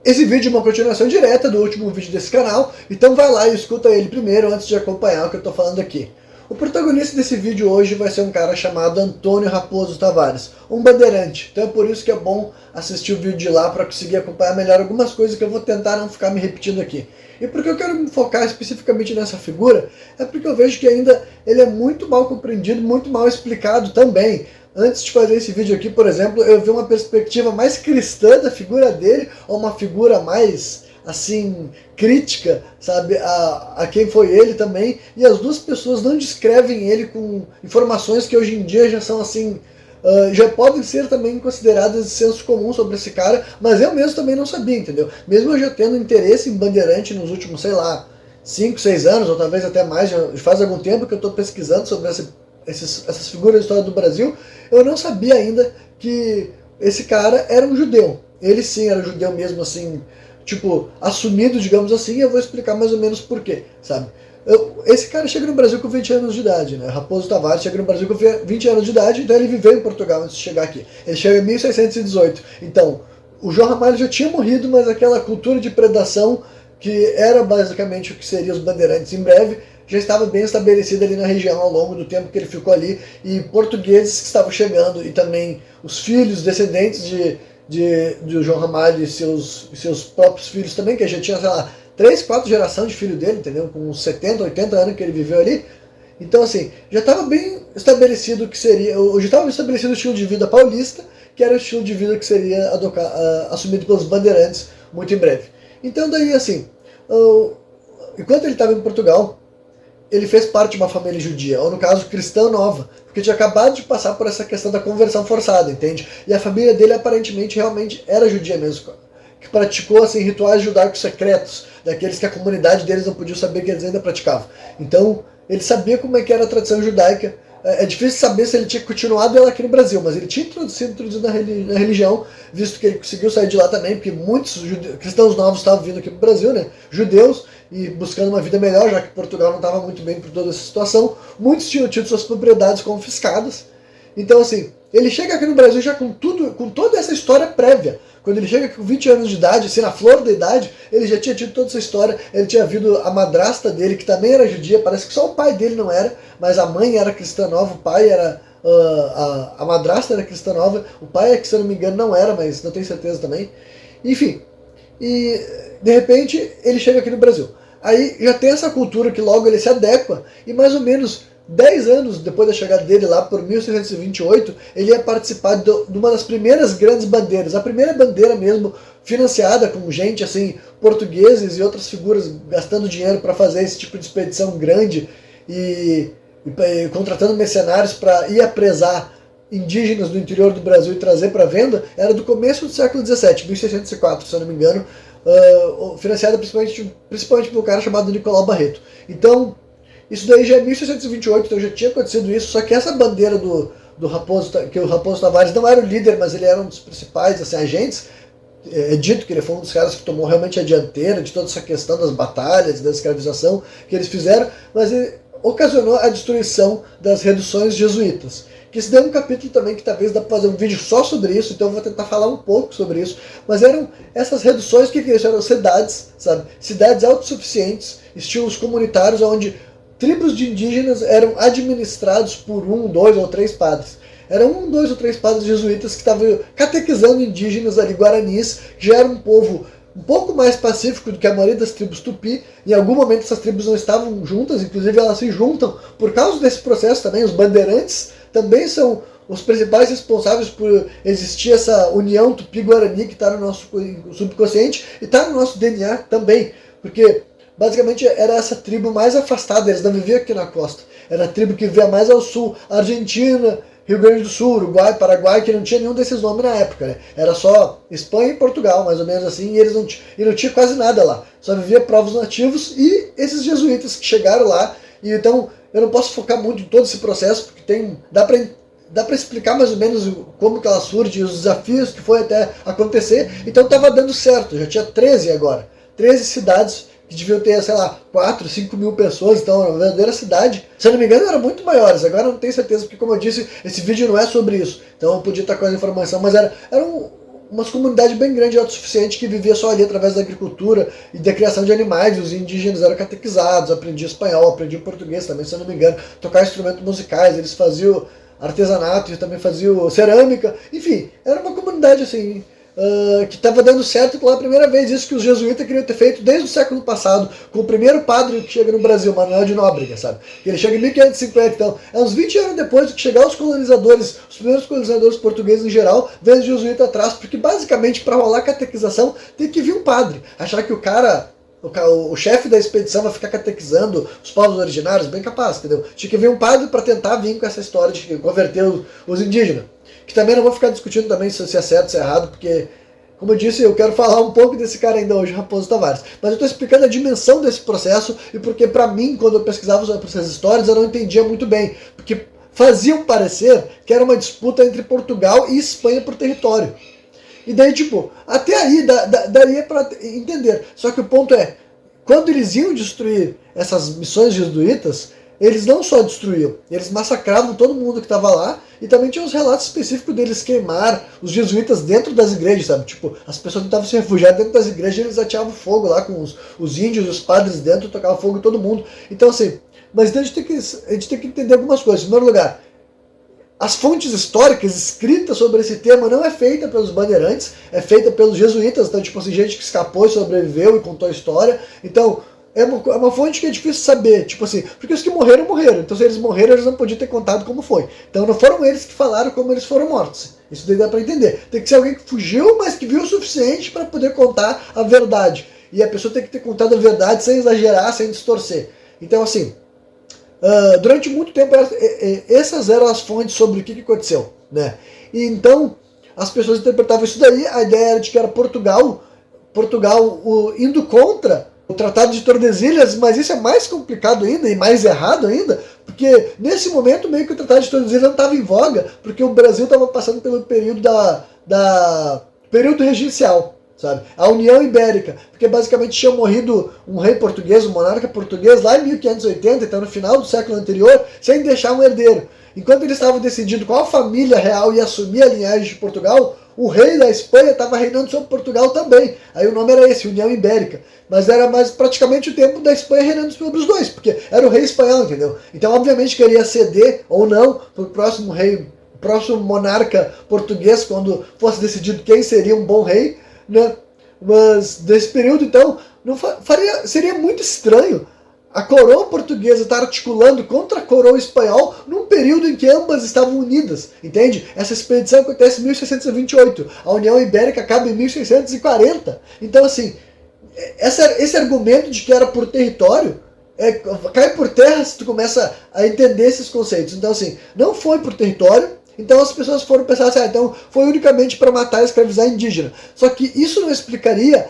Esse vídeo é uma continuação direta do último vídeo desse canal, então vai lá e escuta ele primeiro antes de acompanhar o que eu estou falando aqui. O protagonista desse vídeo hoje vai ser um cara chamado Antônio Raposo Tavares, um bandeirante, então é por isso que é bom assistir o vídeo de lá para conseguir acompanhar melhor algumas coisas que eu vou tentar não ficar me repetindo aqui. E porque eu quero me focar especificamente nessa figura, é porque eu vejo que ainda ele é muito mal compreendido, muito mal explicado também. Antes de fazer esse vídeo aqui, por exemplo, eu vi uma perspectiva mais cristã da figura dele, ou uma figura mais, assim, crítica, sabe, a quem foi ele também, e as duas pessoas não descrevem ele com informações que hoje em dia já são, assim, já podem ser também consideradas de senso comum sobre esse cara, mas eu mesmo também não sabia, entendeu? Mesmo eu já tendo interesse em bandeirante nos últimos, sei lá, 5, 6 anos, ou talvez até mais, já faz algum tempo que eu estou pesquisando sobre essas figuras da história do Brasil, eu não sabia ainda que esse cara era um judeu. Ele sim era judeu mesmo, assim, tipo, assumido, digamos assim, e eu vou explicar mais ou menos por quê, sabe? Esse cara chega no Brasil com 20 anos de idade, né? Raposo Tavares chega no Brasil com 20 anos de idade, então ele viveu em Portugal antes de chegar aqui. Ele chega em 1618. Então, o João Ramalho já tinha morrido, mas aquela cultura de predação, que era basicamente o que seriam os bandeirantes em breve, já estava bem estabelecida ali na região ao longo do tempo que ele ficou ali, e portugueses que estavam chegando, e também os filhos, descendentes de João Ramalho e seus próprios filhos também, que já tinha, sei lá, 3, 4 gerações de filho dele, entendeu? Com uns 70, 80 anos que ele viveu ali. Então, assim, já estava bem estabelecido que seria, já estava estabelecido o estilo de vida paulista, que era o estilo de vida que seria assumido pelos bandeirantes muito em breve. Então, daí, assim, enquanto ele estava em Portugal, ele fez parte de uma família judia, ou no caso, cristã nova, porque tinha acabado de passar por essa questão da conversão forçada, entende? E a família dele aparentemente realmente era judia mesmo, que praticou assim, rituais judaicos secretos, daqueles que a comunidade deles não podia saber que eles ainda praticavam. Então, ele sabia como é que era a tradição judaica. É difícil saber se ele tinha continuado ela aqui no Brasil, mas ele tinha sido introduzido na religião, visto que ele conseguiu sair de lá também, porque muitos cristãos novos estavam vindo aqui para o Brasil, né? Judeus, e buscando uma vida melhor, já que Portugal não estava muito bem por toda essa situação. Muitos tinham tido suas propriedades confiscadas. Então, assim, ele chega aqui no Brasil já com toda essa história prévia. Quando ele chega com 20 anos de idade, assim, na flor da idade, ele já tinha tido toda essa história. Ele tinha visto a madrasta dele, que também era judia, parece que só o pai dele não era, mas a mãe era cristã nova, o pai era... a madrasta era cristã nova, o pai, que se eu não me engano, não era, mas não tenho certeza também. Enfim, e de repente ele chega aqui no Brasil. Aí já tem essa cultura que logo ele se adequa, e mais ou menos 10 anos depois da chegada dele, lá por 1628, ele ia participar de uma das primeiras grandes bandeiras, a primeira bandeira mesmo, financiada com gente assim, portugueses e outras figuras gastando dinheiro para fazer esse tipo de expedição grande e contratando mercenários para ir apresar indígenas do interior do Brasil e trazer para venda, era do começo do século XVII, 1604, se eu não me engano, financiada principalmente por um cara chamado Nicolau Barreto. Então, isso daí já é 1628, então já tinha acontecido isso, só que essa bandeira do Raposo, que o Raposo Tavares não era o líder, mas ele era um dos principais assim, agentes. É dito que ele foi um dos caras que tomou realmente a dianteira de toda essa questão das batalhas, da escravização que eles fizeram, mas ele ocasionou a destruição das reduções jesuítas. Que isso deu um capítulo também que talvez dá para fazer um vídeo só sobre isso, então eu vou tentar falar um pouco sobre isso. Mas eram essas reduções que eram cidades, sabe? Cidades autossuficientes, estilos comunitários, onde tribos de indígenas eram administrados por 1, 2 ou 3 padres. Eram 1, 2 ou 3 padres jesuítas que estavam catequizando indígenas ali, guaranis, que já era um povo um pouco mais pacífico do que a maioria das tribos tupi. Em algum momento essas tribos não estavam juntas, inclusive elas se juntam por causa desse processo também. Os bandeirantes também são os principais responsáveis por existir essa união tupi-guarani que está no nosso subconsciente e está no nosso DNA também, porque basicamente era essa tribo mais afastada, eles não viviam aqui na costa, era a tribo que vivia mais ao sul, Argentina, Rio Grande do Sul, Uruguai, Paraguai, que não tinha nenhum desses nomes na época, né? Era só Espanha e Portugal, mais ou menos assim, e eles não tinha quase nada lá. Só vivia povos nativos e esses jesuítas que chegaram lá. E então eu não posso focar muito em todo esse processo, porque dá para explicar mais ou menos como que ela surge e os desafios que foi até acontecer. Então estava dando certo, já tinha 13 agora. 13 cidades que deviam ter, sei lá, 4, 5 mil pessoas, então era uma verdadeira cidade. Se eu não me engano, eram muito maiores, agora eu não tenho certeza, porque como eu disse, esse vídeo não é sobre isso, então eu podia estar com essa informação, mas era umas comunidades bem grandes, autossuficiente, que vivia só ali através da agricultura e da criação de animais. Os indígenas eram catequizados, aprendiam espanhol, aprendiam português também, se eu não me engano, tocar instrumentos musicais, eles faziam artesanato, eles também faziam cerâmica, enfim, era uma comunidade assim, que estava dando certo pela primeira vez, isso que os jesuítas queriam ter feito desde o século passado, com o primeiro padre que chega no Brasil, Manuel de Nóbrega, sabe? Ele chega em 1550, então é uns 20 anos depois de que chegar os colonizadores, os primeiros colonizadores portugueses em geral, vem os jesuítas atrás, porque basicamente para rolar catequização tem que vir um padre. Achar que o cara, o chefe da expedição vai ficar catequizando os povos originários, bem capaz, entendeu? Tinha que vir um padre para tentar vir com essa história de converter os indígenas. Que também não vou ficar discutindo também se é certo ou se é errado, porque, como eu disse, eu quero falar um pouco desse cara ainda hoje, Raposo Tavares. Mas eu estou explicando a dimensão desse processo, e porque para mim, quando eu pesquisava sobre essas histórias, eu não entendia muito bem. Porque faziam parecer que era uma disputa entre Portugal e Espanha por território. E daí, tipo, até aí daria para entender. Só que o ponto é, quando eles iam destruir essas missões jesuítas, eles não só destruíam, eles massacravam todo mundo que estava lá, e também tinha uns relatos específicos deles queimar os jesuítas dentro das igrejas, sabe? Tipo, as pessoas tentavam se refugiar dentro das igrejas, eles ateavam fogo lá com os índios, os padres dentro, tocavam fogo em todo mundo. Então assim, mas então a gente tem que entender algumas coisas. Em primeiro lugar, as fontes históricas escritas sobre esse tema não é feita pelos bandeirantes, é feita pelos jesuítas, então tipo assim, gente que escapou e sobreviveu e contou a história. Então, é uma fonte que é difícil saber, tipo assim, porque os que morreram, morreram. Então se eles morreram, eles não podiam ter contado como foi. Então não foram eles que falaram como eles foram mortos. Isso daí dá pra entender. Tem que ser alguém que fugiu, mas que viu o suficiente para poder contar a verdade. E a pessoa tem que ter contado a verdade sem exagerar, sem distorcer. Então assim, durante muito tempo essas eram as fontes sobre o que aconteceu, né? E então as pessoas interpretavam isso daí, a ideia era de que era Portugal indo contra o Tratado de Tordesilhas, mas isso é mais complicado ainda e mais errado ainda, porque nesse momento meio que o Tratado de Tordesilhas não estava em voga, porque o Brasil estava passando pelo período período regencial, sabe? A União Ibérica, porque basicamente tinha morrido um rei português, um monarca português lá em 1580, então no final do século anterior, sem deixar um herdeiro. Enquanto eles estavam decidindo qual família real ia assumir a linhagem de Portugal, o rei da Espanha estava reinando sobre Portugal também. Aí o nome era esse, União Ibérica. Mas era mais praticamente o tempo da Espanha reinando sobre os dois, porque era o rei espanhol, entendeu? Então, obviamente, queria ceder ou não para o próximo rei, o próximo monarca português, quando fosse decidido quem seria um bom rei, né? Mas nesse período, então, seria muito estranho a coroa portuguesa está articulando contra a coroa espanhol num período em que ambas estavam unidas, entende? Essa expedição acontece em 1628, a União Ibérica acaba em 1640. Então, assim, esse argumento de que era por território cai por terra se tu começa a entender esses conceitos. Então, assim, não foi por território. Então as pessoas foram pensar assim, então foi unicamente para matar e escravizar indígena. Só que isso não explicaria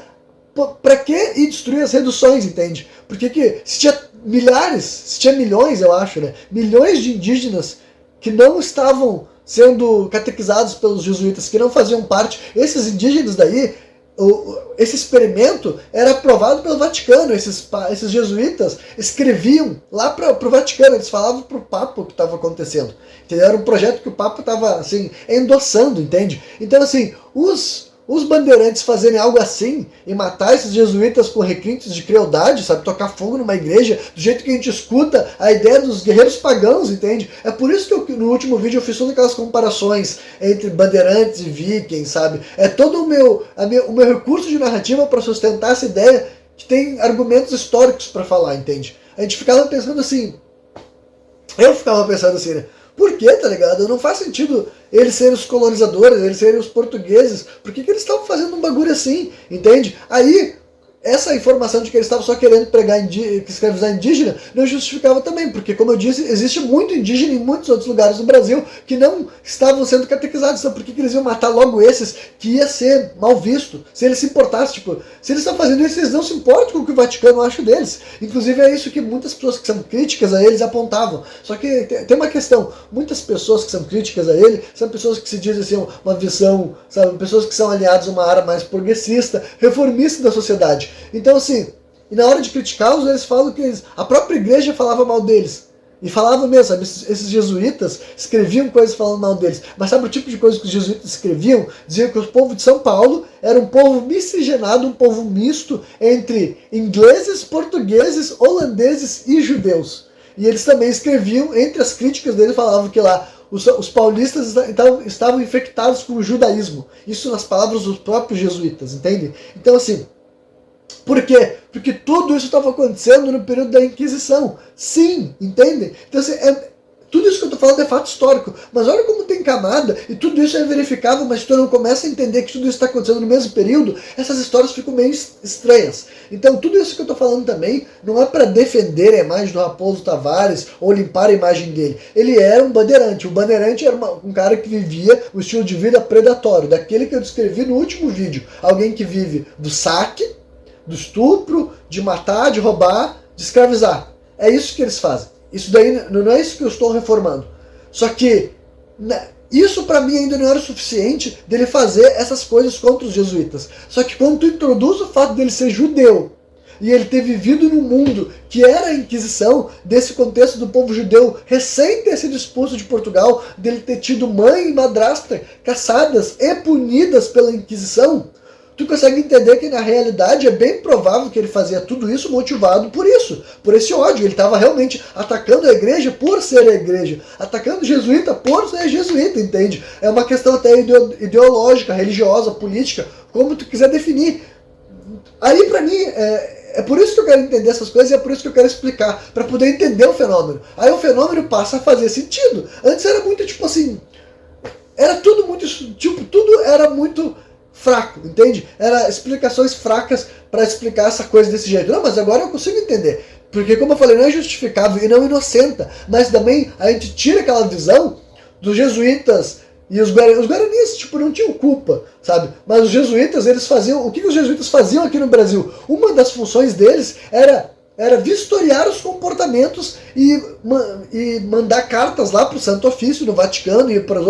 para que ir destruir as reduções, entende? Porque se tinha milhares, se tinha milhões, eu acho, né? Milhões de indígenas que não estavam sendo catequizados pelos jesuítas, que não faziam parte, esses indígenas daí, esse experimento era aprovado pelo Vaticano. Esses jesuítas escreviam lá para o Vaticano, eles falavam para o Papa o que estava acontecendo. Entendeu? Era um projeto que o Papa estava assim, endossando, entende? Então, assim, os bandeirantes fazerem algo assim e matar esses jesuítas com requintes de crueldade, sabe, tocar fogo numa igreja, do jeito que a gente escuta a ideia dos guerreiros pagãos, entende? É por isso que no último vídeo eu fiz todas aquelas comparações entre bandeirantes e vikings, sabe? É todo o meu recurso de narrativa para sustentar essa ideia que tem argumentos históricos para falar, entende? A gente ficava pensando assim, eu ficava pensando assim, né? Por quê, tá ligado? Não faz sentido eles serem os colonizadores, eles serem os portugueses. Por que eles estavam fazendo um bagulho assim? Entende? Aí, essa informação de que eles estavam só querendo escravizar indígena não justificava também, porque, como eu disse, existe muito indígena em muitos outros lugares do Brasil que não estavam sendo catequizados. Então por que eles iam matar logo esses que ia ser mal visto? Se eles se importassem, tipo, se eles estão fazendo isso, eles não se importam com o que o Vaticano acha deles. Inclusive é isso que muitas pessoas que são críticas a eles apontavam. Só que tem uma questão, muitas pessoas que são críticas a ele são pessoas que se dizem assim, uma visão, sabe, pessoas que são aliadas a uma área mais progressista, reformista da sociedade. Então, assim, e na hora de criticá-los, eles falam que a própria igreja falava mal deles. E falava mesmo, sabe, esses jesuítas escreviam coisas falando mal deles. Mas sabe o tipo de coisa que os jesuítas escreviam? Diziam que o povo de São Paulo era um povo miscigenado, um povo misto entre ingleses, portugueses, holandeses e judeus. E eles também escreviam, entre as críticas deles, falavam que lá os paulistas estavam infectados com o judaísmo. Isso nas palavras dos próprios jesuítas, entende? Então assim, por quê? Porque tudo isso estava acontecendo no período da Inquisição. Sim, entende? Então assim, tudo isso que eu estou falando é fato histórico, mas olha como tem camada, e tudo isso é verificável, mas se tu não começa a entender que tudo isso está acontecendo no mesmo período, essas histórias ficam meio estranhas. Então tudo isso que eu estou falando também não é para defender a imagem do Raposo Tavares ou limpar a imagem dele. Ele era um bandeirante. O bandeirante era um cara que vivia o estilo de vida predatório, daquele que eu descrevi no último vídeo. Alguém que vive do saque, do estupro, de matar, de roubar, de escravizar. É isso que eles fazem. Isso daí não é isso que eu estou reformando. Só que isso para mim ainda não era o suficiente dele fazer essas coisas contra os jesuítas. Só que quando tu introduz o fato dele ser judeu e ele ter vivido num mundo que era a Inquisição, desse contexto do povo judeu recém ter sido expulso de Portugal, dele ter tido mãe e madrasta caçadas e punidas pela Inquisição, tu consegue entender que na realidade é bem provável que ele fazia tudo isso motivado por isso, por esse ódio. Ele estava realmente atacando a igreja por ser a igreja, atacando o jesuíta por ser jesuíta, entende? É uma questão até ideológica, religiosa, política, como tu quiser definir. Aí pra mim, é por isso que eu quero entender essas coisas e é por isso que eu quero explicar, para poder entender o fenômeno. Aí o fenômeno passa a fazer sentido. Antes era muito tipo assim, era tudo muito, tipo, tudo era muito fraco, entende? Era explicações fracas para explicar essa coisa desse jeito. Não, mas agora eu consigo entender. Porque, como eu falei, não é justificável e não inocenta. Mas também a gente tira aquela visão dos jesuítas e os guaranis, tipo, não tinham culpa, sabe? Mas os jesuítas, eles faziam... O que os jesuítas faziam aqui no Brasil? Uma das funções deles era vistoriar os comportamentos e mandar cartas lá para o Santo Ofício, no Vaticano e para os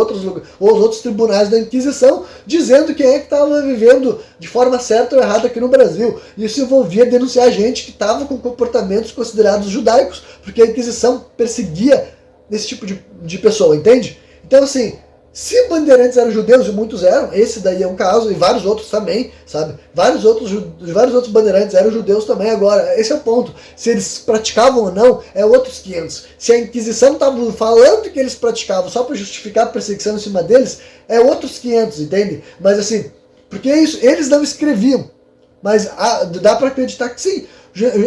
outros tribunais da Inquisição, dizendo quem é que estava vivendo de forma certa ou errada aqui no Brasil. Isso envolvia denunciar gente que estava com comportamentos considerados judaicos, porque a Inquisição perseguia esse tipo de pessoa, entende? Então assim, se bandeirantes eram judeus, e muitos eram, esse daí é um caso, e vários outros também, sabe? Vários outros bandeirantes eram judeus também. Agora, esse é o ponto. Se eles praticavam ou não, é outros 500. Se a Inquisição estava falando que eles praticavam só para justificar a perseguição em cima deles, é outros 500, entende? Mas assim, porque é isso, eles não escreviam. Mas dá para acreditar que sim.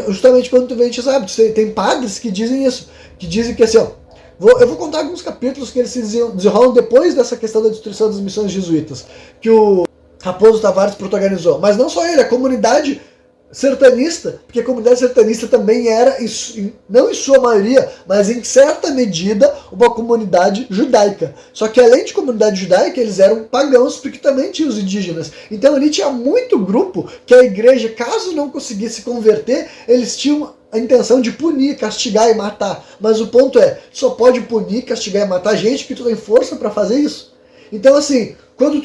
Justamente quando tu vê, a gente sabe, tem padres que dizem isso, que dizem que assim, ó, eu vou contar alguns capítulos que eles se desenrolam depois dessa questão da destruição das missões jesuítas, que o Raposo Tavares protagonizou. Mas não só ele, a comunidade sertanista, porque a comunidade sertanista também era, não em sua maioria, mas em certa medida, uma comunidade judaica. Só que além de comunidade judaica, eles eram pagãos, porque também tinha os indígenas. Então ali tinha muito grupo que a igreja, caso não conseguisse converter, eles tinham a intenção de punir, castigar e matar. Mas o ponto é, só pode punir, castigar e matar gente que tu tem força para fazer isso. Então assim, quando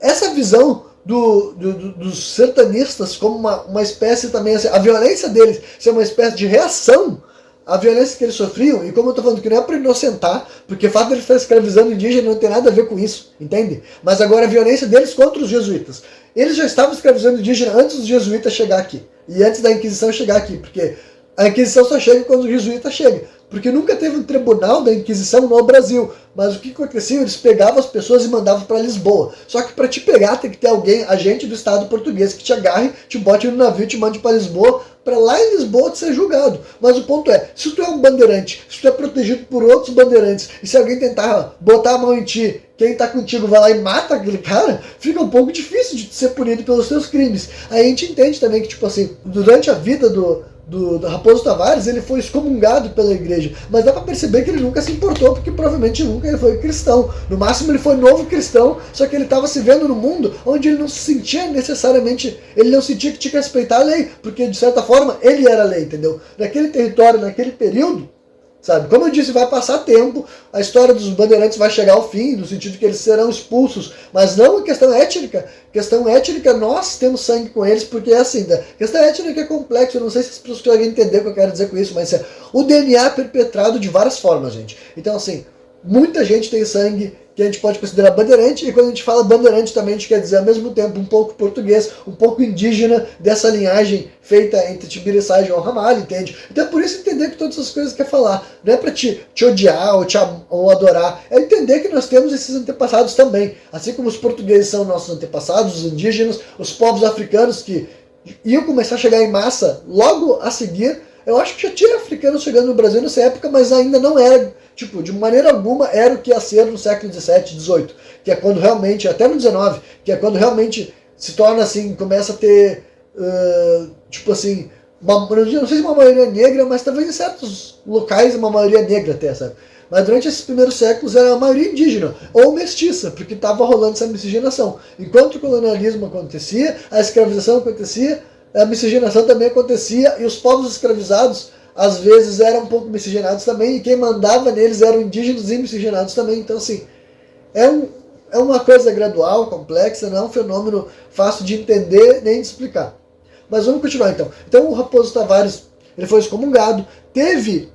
essa visão dos sertanistas como uma espécie também, assim, a violência deles ser uma espécie de reação à violência que eles sofriam, e como eu tô falando que não é para inocentar, porque o fato de eles estarem escravizando indígena não tem nada a ver com isso, entende? Mas agora a violência deles contra os jesuítas. Eles já estavam escravizando indígena antes dos jesuítas chegar aqui, e antes da Inquisição chegar aqui, porque a Inquisição só chega quando o jesuíta chega, porque nunca teve um tribunal da Inquisição no Brasil. Mas o que acontecia? Eles pegavam as pessoas e mandavam para Lisboa. Só que para te pegar tem que ter alguém, agente do Estado português, que te agarre, te bote no navio e te mande para Lisboa, para lá em Lisboa te ser julgado. Mas o ponto é, se tu é um bandeirante, se tu é protegido por outros bandeirantes, e se alguém tentar botar a mão em ti, quem tá contigo vai lá e mata aquele cara, fica um pouco difícil de ser punido pelos seus crimes. Aí a gente entende também que, tipo assim, durante a vida do Raposo Tavares, ele foi excomungado pela igreja, mas dá pra perceber que ele nunca se importou, porque provavelmente nunca ele foi cristão. No máximo ele foi novo cristão, só que ele estava se vendo no mundo onde ele não se sentia necessariamente, ele não sentia que tinha que respeitar a lei, porque de certa forma ele era a lei, entendeu? Naquele território, naquele período, sabe? Como eu disse, vai passar tempo, a história dos bandeirantes vai chegar ao fim, no sentido que eles serão expulsos, mas não a questão étnica. Questão étnica, nós temos sangue com eles, porque é assim, a questão étnica é complexa, eu não sei se as pessoas conseguem entender o que eu quero dizer com isso, mas o DNA é perpetrado de várias formas, gente. Então, assim, muita gente tem sangue que a gente pode considerar bandeirante, e quando a gente fala bandeirante também a gente quer dizer ao mesmo tempo um pouco português, um pouco indígena dessa linhagem feita entre Tibiriçá e João Ramalho, entende? Então é por isso entender que todas essas coisas quer falar, não é para te odiar ou adorar, é entender que nós temos esses antepassados também, assim como os portugueses são nossos antepassados, os indígenas, os povos africanos que iam começar a chegar em massa logo a seguir. Eu acho que já tinha africanos chegando no Brasil nessa época, mas ainda não era, tipo, de maneira alguma era o que ia ser no século XVII, XVIII, que é quando realmente, até no XIX, que é quando realmente se torna assim, começa a ter, tipo assim, não sei se uma maioria negra, mas talvez em certos locais uma maioria negra até, sabe? Mas durante esses primeiros séculos era a maioria indígena, ou mestiça, porque estava rolando essa miscigenação. Enquanto o colonialismo acontecia, a escravização acontecia, a miscigenação também acontecia, e os povos escravizados às vezes eram um pouco miscigenados também, e quem mandava neles eram indígenas e miscigenados também. Então assim, é uma coisa gradual, complexa, não é um fenômeno fácil de entender nem de explicar. Mas vamos continuar então. Então o Raposo Tavares, ele foi excomungado, teve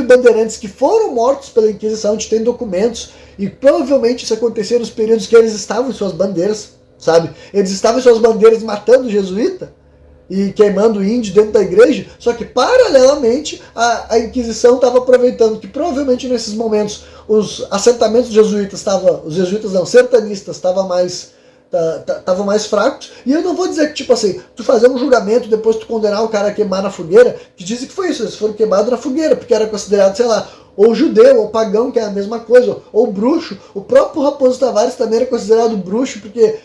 bandeirantes que foram mortos pela Inquisição, a gente tem documentos, e provavelmente isso acontecia nos períodos que eles estavam em suas bandeiras, sabe? Eles estavam em suas bandeiras matando o jesuíta, e queimando índio dentro da igreja, só que paralelamente a Inquisição estava aproveitando que provavelmente nesses momentos os assentamentos jesuítas sertanistas estavam mais fracos, e eu não vou dizer que tipo assim, tu fazer um julgamento depois tu condenar o cara a queimar na fogueira, que dizem que foi isso, eles foram queimados na fogueira, porque era considerado, sei lá, ou judeu, ou pagão, que é a mesma coisa, ou bruxo. O próprio Raposo Tavares também era considerado bruxo, porque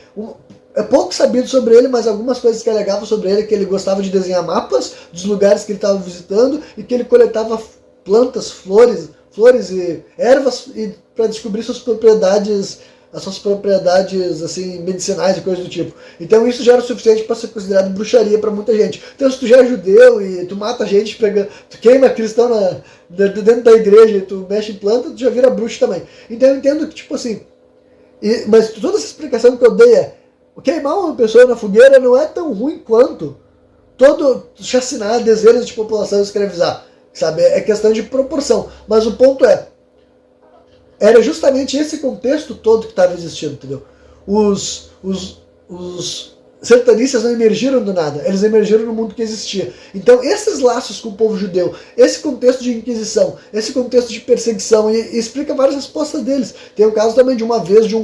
é pouco sabido sobre ele, mas algumas coisas que alegavam sobre ele é que ele gostava de desenhar mapas dos lugares que ele estava visitando e que ele coletava plantas, flores e ervas para descobrir suas propriedades assim, medicinais e coisas do tipo. Então isso já era o suficiente para ser considerado bruxaria para muita gente. Então se tu já é judeu e tu mata gente, tu queima cristão dentro da igreja e tu mexe em planta, tu já vira bruxo também. Então eu entendo que tipo assim, mas toda essa explicação que eu dei queimar uma pessoa na fogueira não é tão ruim quanto chacinar dezenas de população e escravizar, sabe? É questão de proporção. Mas o ponto era justamente esse contexto todo que estava existindo, entendeu? Os sertanistas não emergiram do nada, eles emergiram no mundo que existia. Então esses laços com o povo judeu, esse contexto de inquisição, esse contexto de perseguição, e explica várias respostas deles. Tem o caso também de uma vez de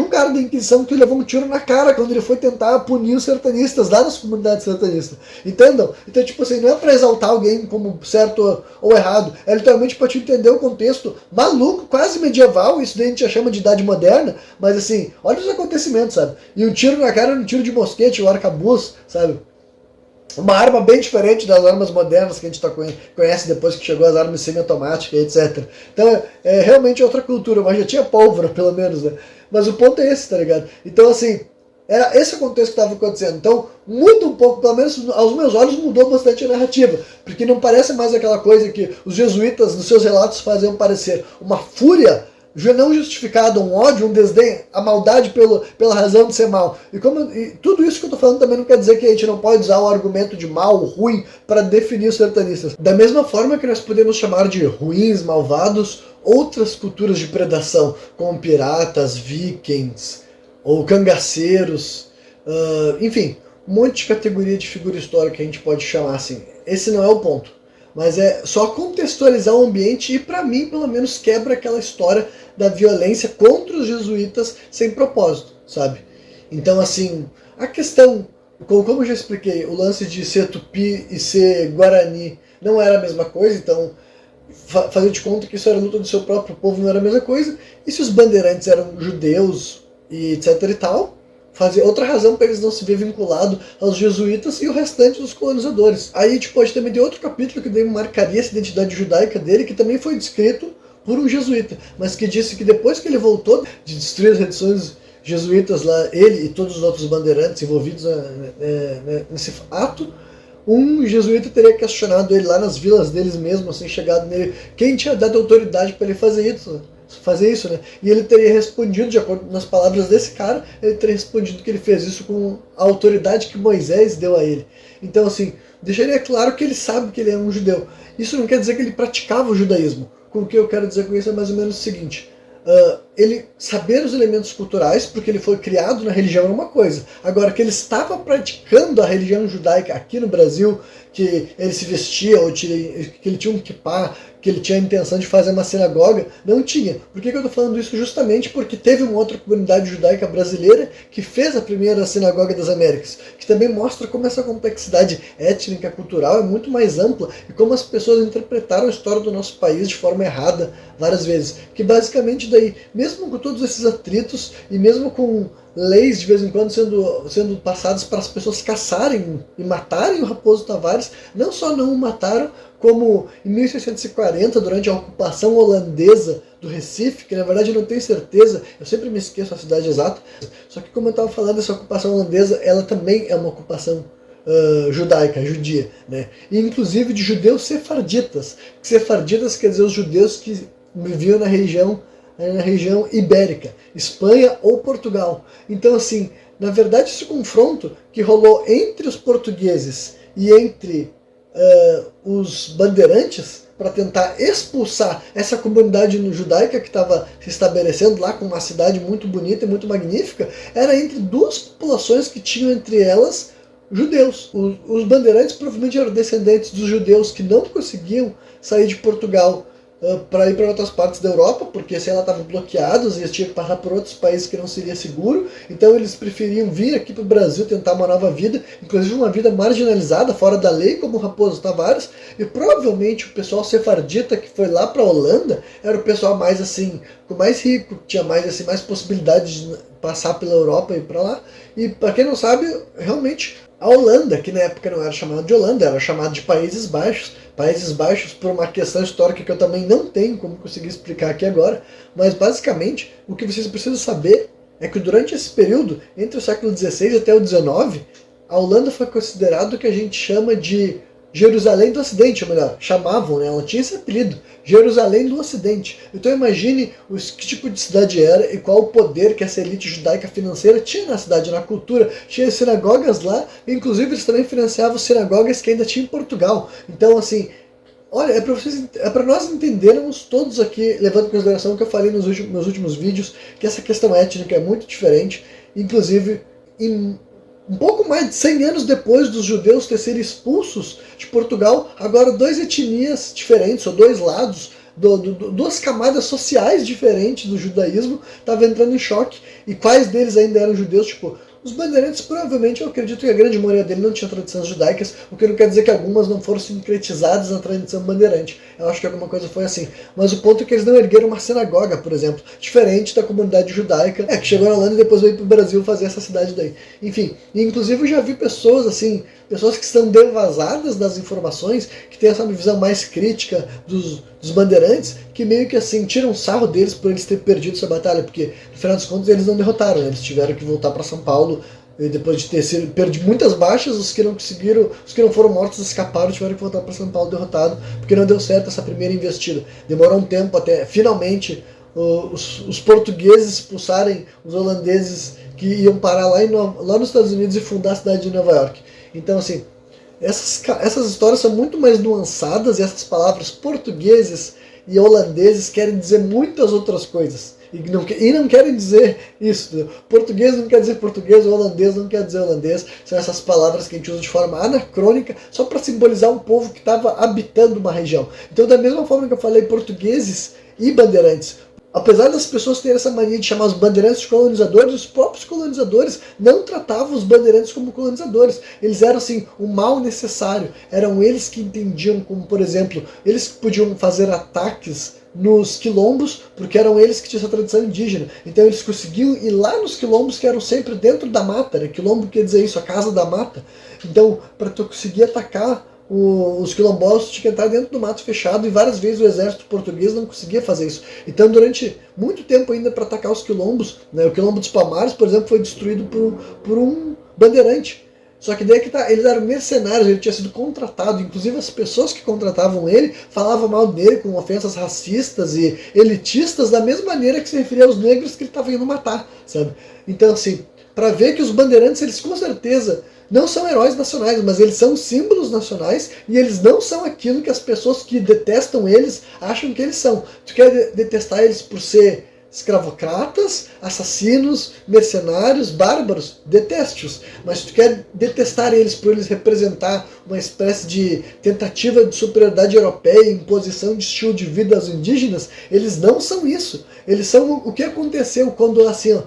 um cara da Inquisição que levou um tiro na cara quando ele foi tentar punir os sertanistas lá nas comunidades sertanistas. Entendam? Então, tipo assim, não é pra exaltar alguém como certo ou errado, é literalmente pra te entender o contexto maluco, quase medieval, isso daí a gente já chama de idade moderna, mas assim, olha os acontecimentos, sabe? E um tiro na cara era um tiro de mosquete, o arcabuz, sabe? Uma arma bem diferente das armas modernas que a gente conhece depois que chegou as armas semiautomáticas, etc. Então é realmente outra cultura, mas já tinha pólvora, pelo menos, né? Mas o ponto é esse, tá ligado? Então, assim, era esse o contexto que estava acontecendo. Então, muda um pouco, pelo menos aos meus olhos, mudou bastante a narrativa. Porque não parece mais aquela coisa que os jesuítas, nos seus relatos, faziam parecer uma fúria não justificada, um ódio, um desdém, a maldade pela razão de ser mal. E tudo isso que eu tô falando também não quer dizer que a gente não pode usar o argumento de mal, ruim, para definir os sertanistas. Da mesma forma que nós podemos chamar de ruins, malvados, outras culturas de predação, como piratas, vikings, ou cangaceiros, enfim, um monte de categoria de figura histórica que a gente pode chamar assim. Esse não é o ponto. Mas é só contextualizar o ambiente e, para mim, pelo menos, quebra aquela história da violência contra os jesuítas sem propósito, sabe? Então, assim, a questão, como eu já expliquei, o lance de ser tupi e ser guarani não era a mesma coisa, então fazer de conta que isso era luta do seu próprio povo não era a mesma coisa, e se os bandeirantes eram judeus e etc e tal, fazer outra razão para eles não se ver vinculados aos jesuítas e o restante dos colonizadores. Aí a gente pode também ter outro capítulo que daí marcaria essa identidade judaica dele, que também foi descrito por um jesuíta, mas que disse que depois que ele voltou de destruir as reduções jesuítas lá, ele e todos os outros bandeirantes envolvidos nesse ato, um jesuíta teria questionado ele lá nas vilas deles mesmo, assim, chegado nele, quem tinha dado autoridade para ele fazer isso, né? E ele teria respondido, de acordo nas palavras desse cara, ele teria respondido que ele fez isso com a autoridade que Moisés deu a ele. Então, assim, deixaria claro que ele sabe que ele é um judeu. Isso não quer dizer que ele praticava o judaísmo. O que eu quero dizer com isso é mais ou menos o seguinte: ele saber os elementos culturais, porque ele foi criado na religião, é uma coisa. Agora, que ele estava praticando a religião judaica aqui no Brasil, que ele se vestia, ou que ele tinha um kippah, que ele tinha a intenção de fazer uma sinagoga, não tinha. Por que eu estou falando isso? Justamente porque teve uma outra comunidade judaica brasileira que fez a primeira sinagoga das Américas, que também mostra como essa complexidade étnica, cultural é muito mais ampla e como as pessoas interpretaram a história do nosso país de forma errada várias vezes. Que basicamente daí, mesmo com todos esses atritos e mesmo com leis de vez em quando sendo passadas para as pessoas caçarem e matarem o Raposo Tavares, não só não o mataram, como em 1640, durante a ocupação holandesa do Recife, que na verdade eu não tenho certeza, eu sempre me esqueço a cidade exata, só que como eu estava falando, essa ocupação holandesa, ela também é uma ocupação judaica, judia, né? E inclusive de judeus sefarditas. Sefarditas quer dizer os judeus que viviam na região ibérica, Espanha ou Portugal. Então, assim, na verdade, esse confronto que rolou entre os portugueses e entre os bandeirantes para tentar expulsar essa comunidade judaica que estava se estabelecendo lá com uma cidade muito bonita e muito magnífica, era entre duas populações que tinham entre elas judeus. Os bandeirantes provavelmente eram descendentes dos judeus que não conseguiam sair de Portugal para ir para outras partes da Europa, porque sei lá, estavam bloqueados e eles tinham que passar por outros países que não seria seguro, então eles preferiam vir aqui para o Brasil tentar uma nova vida, inclusive uma vida marginalizada, fora da lei, como o Raposo Tavares, e provavelmente o pessoal sefardita que foi lá para a Holanda era o pessoal mais assim, mais rico, que tinha mais assim, mais possibilidade de passar pela Europa e ir para lá. E para quem não sabe, realmente a Holanda, que na época não era chamada de Holanda, era chamada de Países Baixos. Países Baixos por uma questão histórica que eu também não tenho como conseguir explicar aqui agora, mas basicamente o que vocês precisam saber é que durante esse período, entre o século XVI até o XIX, a Holanda foi considerada o que a gente chama de Jerusalém do Ocidente, ou melhor, chamavam, né? Ela tinha esse apelido, Jerusalém do Ocidente. Então imagine que tipo de cidade era e qual o poder que essa elite judaica financeira tinha na cidade, na cultura. Tinha sinagogas lá, inclusive eles também financiavam sinagogas que ainda tinha em Portugal. Então, assim, olha, é para nós entendermos todos aqui, levando em consideração o que eu falei nos meus últimos vídeos, que essa questão étnica é muito diferente, inclusive um pouco mais de 100 anos depois dos judeus terem sido expulsos de Portugal, agora duas etnias diferentes, ou dois lados, duas camadas sociais diferentes do judaísmo estavam entrando em choque, e quais deles ainda eram judeus, tipo, os bandeirantes provavelmente, eu acredito que a grande maioria deles não tinha tradições judaicas, o que não quer dizer que algumas não foram sincretizadas na tradição bandeirante. Eu acho que alguma coisa foi assim. Mas o ponto é que eles não ergueram uma sinagoga, por exemplo, diferente da comunidade judaica, que chegou na Holanda e depois veio para o Brasil fazer essa cidade daí. Enfim, e inclusive eu já vi pessoas assim, pessoas que estão devasadas das informações, que têm essa visão mais crítica dos bandeirantes, que meio que assim, tiram sarro deles por eles terem perdido essa batalha, porque no final dos contos eles não derrotaram, né? Eles tiveram que voltar para São Paulo, e depois de ter sido perdido muitas baixas, os que não conseguiram, os que não foram mortos escaparam, tiveram que voltar para São Paulo derrotado, porque não deu certo essa primeira investida. Demorou um tempo até finalmente os portugueses expulsarem os holandeses que iam parar lá nos Estados Unidos e fundar a cidade de Nova York. Então, assim, essas histórias são muito mais nuançadas, e essas palavras portugueses e holandeses querem dizer muitas outras coisas. E não querem dizer isso. Entendeu? Português não quer dizer português, holandês não quer dizer holandês. São essas palavras que a gente usa de forma anacrônica só para simbolizar um povo que estava habitando uma região. Então, da mesma forma que eu falei portugueses e bandeirantes, apesar das pessoas terem essa mania de chamar os bandeirantes de colonizadores, os próprios colonizadores não tratavam os bandeirantes como colonizadores. Eles eram assim, um mal necessário. Eram eles que entendiam como, por exemplo, eles que podiam fazer ataques nos quilombos, porque eram eles que tinham essa tradição indígena. Então eles conseguiam ir lá nos quilombos que eram sempre dentro da mata, né? Quilombo quer dizer isso, a casa da mata. Então, para tu conseguir atacar os quilombolas, tinha que entrar dentro do mato fechado, e várias vezes o exército português não conseguia fazer isso. Então, durante muito tempo ainda, para atacar os quilombos, né, o quilombo dos Palmares, por exemplo, foi destruído por um bandeirante. Só que daí que tá, eles eram mercenários, ele tinha sido contratado, inclusive as pessoas que contratavam ele falavam mal dele com ofensas racistas e elitistas da mesma maneira que se referia aos negros que ele estava indo matar, sabe? Então assim, para ver que os bandeirantes, eles com certeza não são heróis nacionais, mas eles são símbolos nacionais e eles não são aquilo que as pessoas que detestam eles acham que eles são. Tu quer detestar eles por ser escravocratas, assassinos, mercenários, bárbaros, deteste-os. Mas se tu quer detestar eles por eles representar uma espécie de tentativa de superioridade europeia, imposição de estilo de vida aos indígenas, eles não são isso. Eles são o que aconteceu quando assim, ó,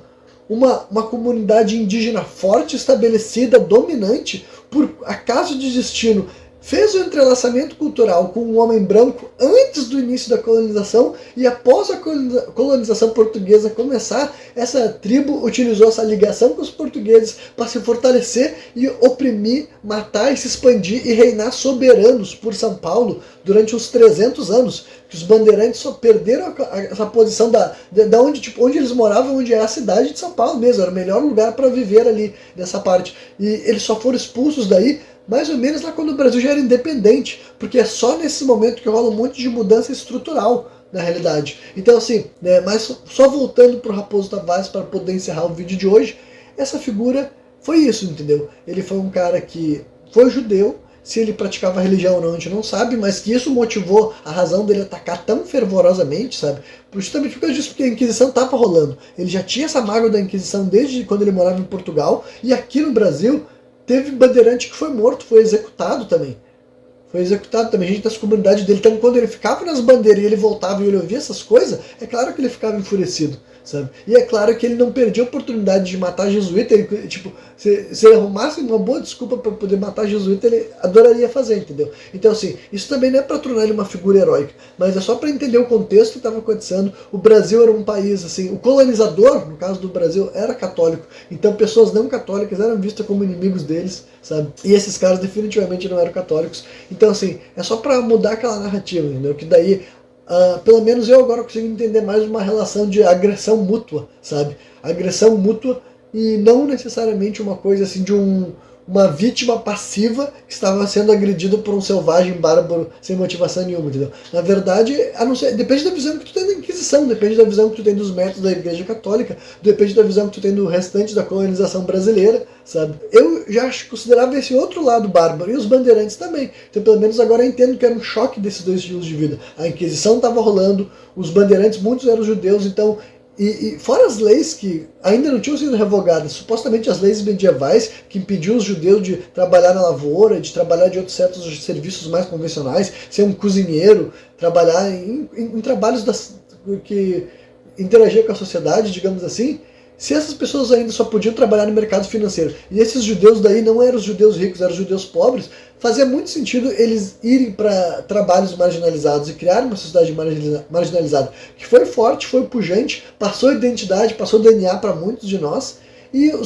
uma comunidade indígena forte, estabelecida, dominante, por acaso de destino, fez o entrelaçamento cultural com um homem branco antes do início da colonização, e após a colonização portuguesa começar, essa tribo utilizou essa ligação com os portugueses para se fortalecer e oprimir, matar e se expandir e reinar soberanos por São Paulo durante uns 300 anos. Que os bandeirantes só perderam essa posição da onde, tipo, onde eles moravam, onde é a cidade de São Paulo mesmo, era o melhor lugar para viver ali nessa parte. E eles só foram expulsos daí mais ou menos lá quando o Brasil já era independente, porque é só nesse momento que rola um monte de mudança estrutural na realidade. Então assim, né, mas só voltando para o Raposo Tavares para poder encerrar o vídeo de hoje, essa figura foi isso, entendeu? Ele foi um cara que foi judeu, se ele praticava religião ou não a gente não sabe, mas que isso motivou a razão dele atacar tão fervorosamente, sabe? Justamente por causa disso, porque a Inquisição estava rolando. Ele já tinha essa mágoa da Inquisição desde quando ele morava em Portugal, e aqui no Brasil teve bandeirante que foi morto, foi executado também. Foi executado também, gente das comunidades dele. Então quando ele ficava nas bandeiras e ele voltava e ele ouvia essas coisas, é claro que ele ficava enfurecido, sabe? E é claro que ele não perdia a oportunidade de matar jesuíta. Ele, tipo, se ele arrumasse uma boa desculpa para poder matar jesuíta, ele adoraria fazer, entendeu? Então assim, isso também não é para tornar ele uma figura heróica, mas é só para entender o contexto que estava acontecendo. O Brasil era um país, assim, o colonizador, no caso do Brasil, era católico, então pessoas não católicas eram vistas como inimigos deles, sabe? E esses caras definitivamente não eram católicos. Então assim, é só para mudar aquela narrativa, entendeu? Que daí, pelo menos eu agora consigo entender mais uma relação de agressão mútua, sabe? Agressão mútua e não necessariamente uma coisa assim de uma vítima passiva que estava sendo agredida por um selvagem bárbaro sem motivação nenhuma, entendeu? Na verdade, a não ser, depende da visão que tu tem da Inquisição, depende da visão que tu tem dos métodos da Igreja Católica, depende da visão que tu tem do restante da colonização brasileira, sabe? Eu já considerava esse outro lado bárbaro, e os bandeirantes também. Então pelo menos agora eu entendo que era um choque desses dois estilos de vida. A Inquisição estava rolando, os bandeirantes, muitos eram judeus, então... E fora as leis que ainda não tinham sido revogadas, supostamente as leis medievais que impediam os judeus de trabalhar na lavoura, de trabalhar de outros certos serviços mais convencionais, ser um cozinheiro, trabalhar em trabalhos que interagiam com a sociedade, digamos assim. Se essas pessoas ainda só podiam trabalhar no mercado financeiro, e esses judeus daí não eram os judeus ricos, eram os judeus pobres, fazia muito sentido eles irem para trabalhos marginalizados e criar uma sociedade marginalizada, que foi forte, foi pujante, passou identidade, passou DNA para muitos de nós, e o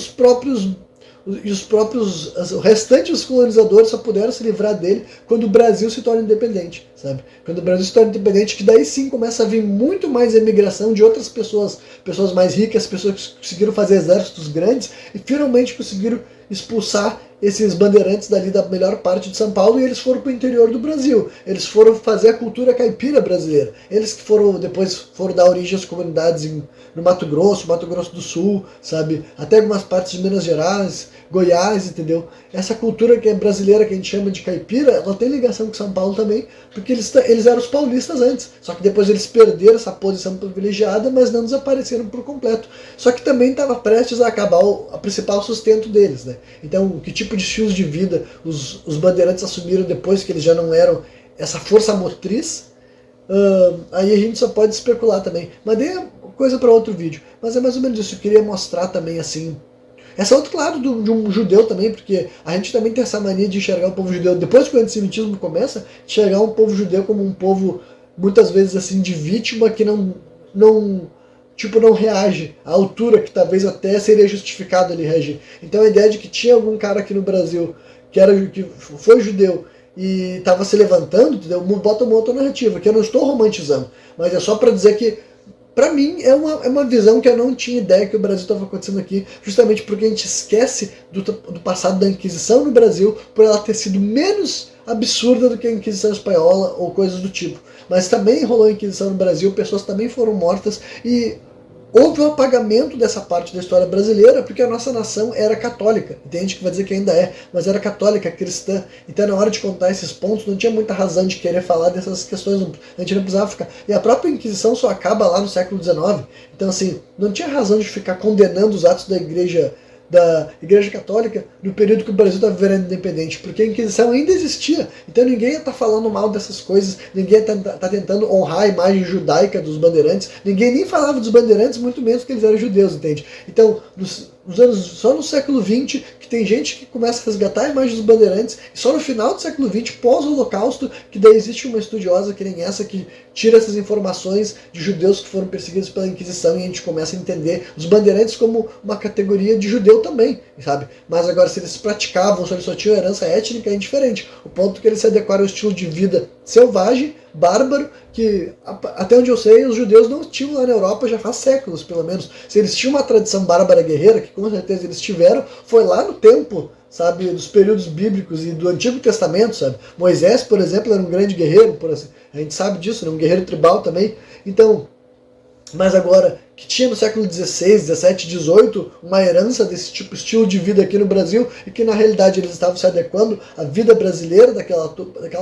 restante dos colonizadores só puderam se livrar dele quando o Brasil se torna independente, sabe? Quando o Brasil se torna independente, que daí sim começa a vir muito mais emigração de outras pessoas, pessoas mais ricas, pessoas que conseguiram fazer exércitos grandes e finalmente conseguiram expulsar esses bandeirantes dali da melhor parte de São Paulo, e eles foram para o interior do Brasil. Eles foram fazer a cultura caipira brasileira. Eles que depois foram dar origem às comunidades no Mato Grosso do Sul, sabe? Até algumas partes de Minas Gerais, Goiás, entendeu? Essa cultura que é brasileira, que a gente chama de caipira, ela tem ligação com São Paulo também, porque eles eram os paulistas antes. Só que depois eles perderam essa posição privilegiada, mas não desapareceram por completo. Só que também estava prestes a acabar o principal sustento deles, né? Então, que tipo de estilos de vida os bandeirantes assumiram depois que eles já não eram essa força motriz, aí a gente só pode especular também. Mas daí é coisa para outro vídeo. Mas é mais ou menos isso. Eu queria mostrar também assim esse é outro lado de um judeu também, porque a gente também tem essa mania de enxergar o povo judeu, depois que o antissemitismo começa, enxergar um povo judeu como um povo, muitas vezes assim, de vítima que não reage à altura que talvez até seria justificado ele reagir. Então a ideia de que tinha algum cara aqui no Brasil que foi judeu e estava se levantando, entendeu? Bota uma outra narrativa, que eu não estou romantizando, mas é só para dizer que Para mim, é uma visão que eu não tinha ideia que o Brasil estava acontecendo aqui, justamente porque a gente esquece do passado da Inquisição no Brasil, por ela ter sido menos absurda do que a Inquisição Espanhola ou coisas do tipo. Mas também rolou a Inquisição no Brasil, pessoas também foram mortas e houve um apagamento dessa parte da história brasileira porque a nossa nação era católica. Tem gente que vai dizer que ainda é, mas era católica, cristã. Então, na hora de contar esses pontos, não tinha muita razão de querer falar dessas questões. A gente não precisava ficar. E a própria Inquisição só acaba lá no século XIX. Então, assim, não tinha razão de ficar condenando os atos da Igreja Católica no período que o Brasil estava virando independente, porque a Inquisição ainda existia, então ninguém ia estar falando mal dessas coisas, ninguém ia estar tentando honrar a imagem judaica dos bandeirantes, ninguém nem falava dos bandeirantes, muito menos que eles eram judeus, entende? Então, só no século XX que tem gente que começa a resgatar a imagem dos bandeirantes, e só no final do século XX, pós-Holocausto, que daí existe uma estudiosa que nem essa que tira essas informações de judeus que foram perseguidos pela Inquisição, e a gente começa a entender os bandeirantes como uma categoria de judeu também, sabe? Mas agora, se eles praticavam, se eles só tinham herança étnica, é indiferente. O ponto é que eles se adequaram ao estilo de vida selvagem, bárbaro, que até onde eu sei, os judeus não tinham lá na Europa já faz séculos, pelo menos. Se eles tinham uma tradição bárbara guerreira, que com certeza eles tiveram, foi lá no tempo, sabe, dos períodos bíblicos e do Antigo Testamento, sabe? Moisés, por exemplo, era um grande guerreiro, por assim, a gente sabe disso, era um guerreiro tribal também. Então, mas agora, que tinha no século XVI, XVII, XVIII, uma herança desse tipo de estilo de vida aqui no Brasil, e que na realidade eles estavam se adequando à vida brasileira daquela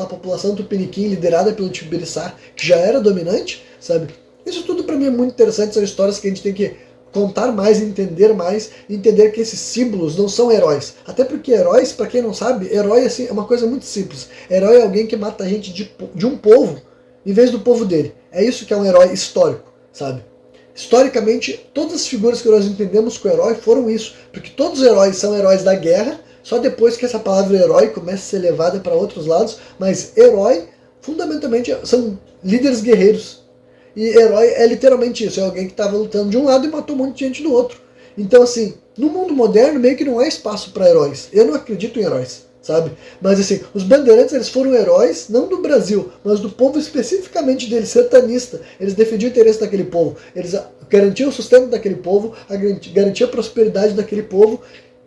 população tupiniquim liderada pelo Tibiriçá, que já era dominante, sabe? Isso tudo para mim é muito interessante, são histórias que a gente tem que contar mais, entender que esses símbolos não são heróis. Até porque heróis, para quem não sabe, herói assim, é uma coisa muito simples. Herói é alguém que mata a gente de um povo, em vez do povo dele. É isso que é um herói histórico, sabe? Historicamente, todas as figuras que nós entendemos com herói foram isso, porque todos os heróis são heróis da guerra, só depois que essa palavra herói começa a ser levada para outros lados, mas herói, fundamentalmente, são líderes guerreiros. E herói é literalmente isso, é alguém que estava lutando de um lado e matou um monte de gente do outro. Então, assim, no mundo moderno, meio que não há espaço para heróis. Eu não acredito em heróis, sabe? Mas assim, os bandeirantes, eles foram heróis, não do Brasil, mas do povo especificamente deles, sertanista. Eles defendiam o interesse daquele povo, eles garantiam o sustento daquele povo, garantiam a prosperidade daquele povo,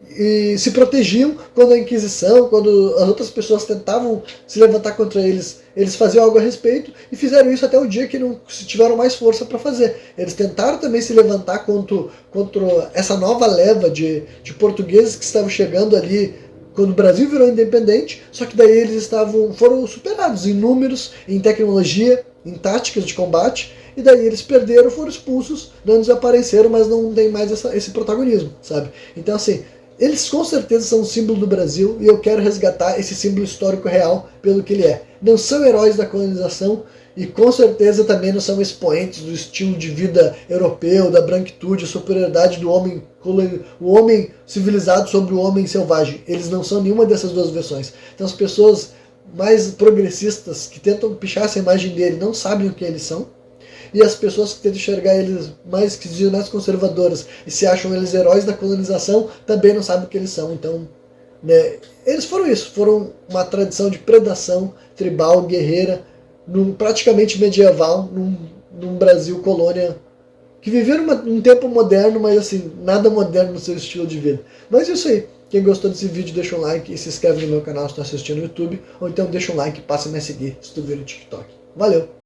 e se protegiam quando a Inquisição, quando as outras pessoas tentavam se levantar contra eles, eles faziam algo a respeito, e fizeram isso até o dia que não tiveram mais força para fazer. Eles tentaram também se levantar contra essa nova leva de portugueses que estavam chegando ali quando o Brasil virou independente, só que daí eles foram superados em números, em tecnologia, em táticas de combate, e daí eles perderam, foram expulsos, não desapareceram, mas não tem mais esse protagonismo, sabe? Então assim, eles com certeza são um símbolo do Brasil, e eu quero resgatar esse símbolo histórico real pelo que ele é. Não são heróis da colonização, e com certeza também não são expoentes do estilo de vida europeu, da branquitude, a superioridade do homem, o homem civilizado sobre o homem selvagem. Eles não são nenhuma dessas duas versões. Então as pessoas mais progressistas que tentam pichar essa imagem dele não sabem o que eles são, e as pessoas que tentam enxergar eles mais conservadoras e se acham eles heróis da colonização também não sabem o que eles são. Então, né, eles foram isso, foram uma tradição de predação tribal, guerreira, praticamente medieval, num Brasil colônia, que viveram um tempo moderno, mas assim, nada moderno no seu estilo de vida. Mas é isso aí. Quem gostou desse vídeo, deixa um like e se inscreve no meu canal se está assistindo no YouTube, ou então deixa um like e passa a me seguir se tu vir no TikTok. Valeu!